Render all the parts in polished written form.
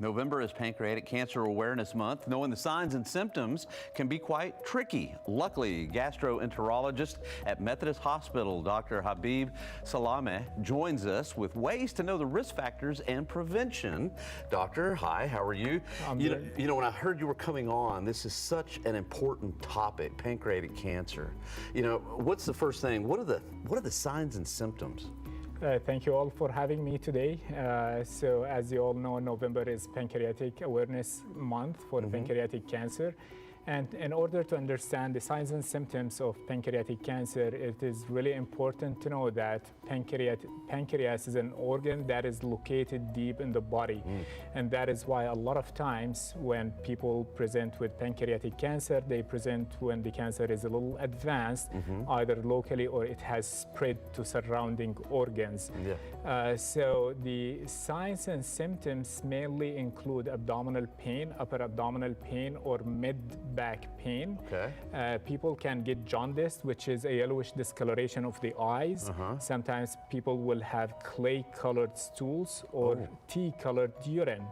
November is Pancreatic Cancer Awareness Month. Knowing the signs and symptoms can be quite tricky. Luckily, gastroenterologist at Methodist Hospital, Dr. Habib Salame, joins us with ways to know the risk factors and prevention. Doctor, hi, how are you? You know, when I heard you were coming on, this is such an important topic, pancreatic cancer. You know, what's the first thing? What are the signs and symptoms? Thank you all for having me today. So as you all know, November is Pancreatic Awareness Month for pancreatic cancer. And in order to understand the signs and symptoms of pancreatic cancer, it is really important to know that pancreas is an organ that is located deep in the body. And that is why a lot of times when people present with pancreatic cancer, they present when the cancer is a little advanced, either locally or it has spread to surrounding organs. So the signs and symptoms mainly include abdominal pain, upper abdominal pain, or mid-back pain. People can get jaundice, which is a yellowish discoloration of the eyes. Sometimes people will have clay-colored stools or tea-colored urine.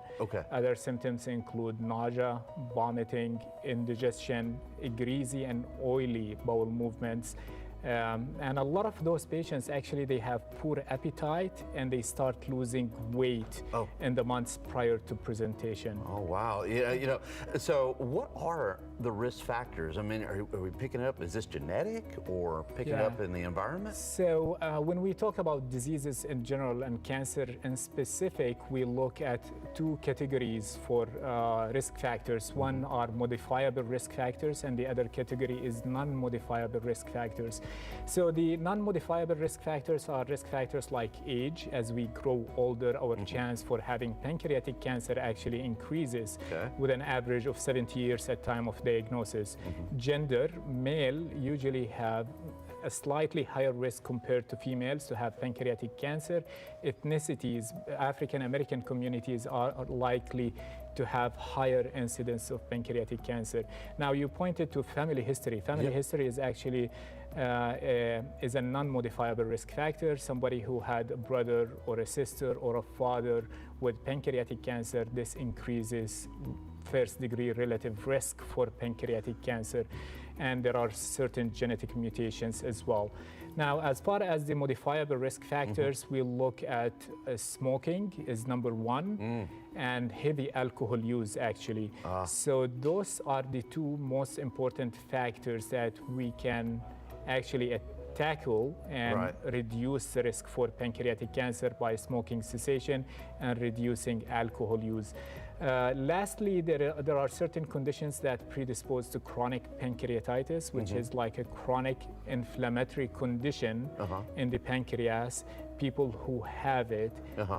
Other symptoms include nausea, vomiting, indigestion, greasy and oily bowel movements. And a lot of those patients, actually, they have poor appetite and they start losing weight in the months prior to presentation. Oh, wow. Yeah, you know, so what are the risk factors? I mean, are we picking up, is this genetic or picking up in the environment? So when we talk about diseases in general and cancer in specific, we look at two categories for risk factors. One are modifiable risk factors and the other category is non-modifiable risk factors. So the non-modifiable risk factors are risk factors like age. As we grow older, our chance for having pancreatic cancer actually increases with an average of 70 years at time of diagnosis. Gender, male usually have a slightly higher risk compared to females to have pancreatic cancer. Ethnicities, African American communities are likely to have higher incidence of pancreatic cancer. Now, you pointed to family history. Family history is actually is a non-modifiable risk factor. Somebody who had a brother or a sister or a father with pancreatic cancer, this increases first-degree relative risk for pancreatic cancer. And there are certain genetic mutations as well. Now, as far as the modifiable risk factors, we look at smoking is number one, and heavy alcohol use, actually. So those are the two most important factors that we can actually tackle and reduce the risk for pancreatic cancer by smoking cessation and reducing alcohol use. Lastly, there are certain conditions that predispose to chronic pancreatitis, which is like a chronic inflammatory condition in the pancreas. People who have it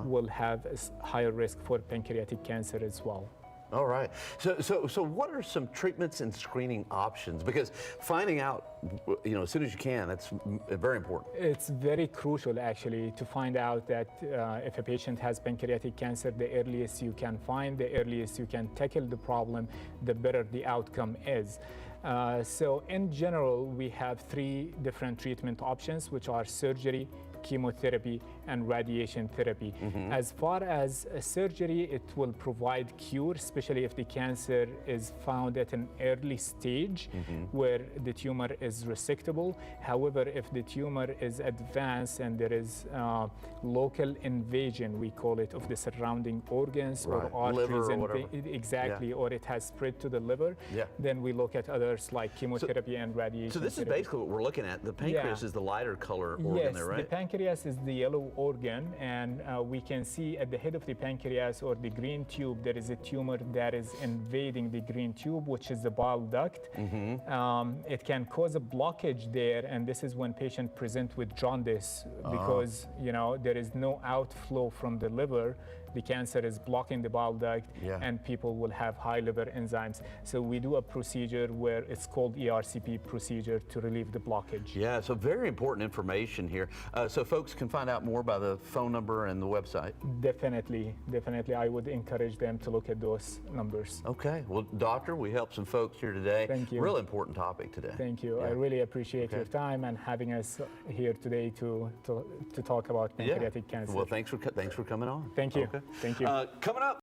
will have a higher risk for pancreatic cancer as well. All right. So what are some treatments and screening options? Because finding out, you know, as soon as you can, that's very important. It's very crucial, actually, to find out that if a patient has pancreatic cancer, the earliest you can find, the earliest you can tackle the problem, the better the outcome is. So in general, we have three different treatment options, which are surgery, chemotherapy, and radiation therapy. As far as surgery, it will provide cure, especially if the cancer is found at an early stage where the tumor is resectable. However, if the tumor is advanced and there is local invasion, we call it, of the surrounding organs or arteries, or it has spread to the liver, then we look at others like chemotherapy and radiation. So this is basically what we're looking at. The pancreas is the lighter color organ there, right? The pancreas is the yellow organ, and we can see at the head of the pancreas or the green tube, there is a tumor that is invading the green tube, which is the bile duct. It can cause a blockage there, and this is when patients present with jaundice because, you know, there is no outflow from the liver. The cancer is blocking the bile duct, and people will have high liver enzymes. So we do a procedure where it's called ERCP procedure to relieve the blockage. Yeah, so very important information here. So folks can find out more by the phone number and the website. Definitely. I would encourage them to look at those numbers. Okay. Well, doctor, we helped some folks here today. Thank you. Real important topic today. Thank you. I really appreciate your time and having us here today to talk about pancreatic cancer. Well, thanks for coming on. Thank you. Thank you. Coming up.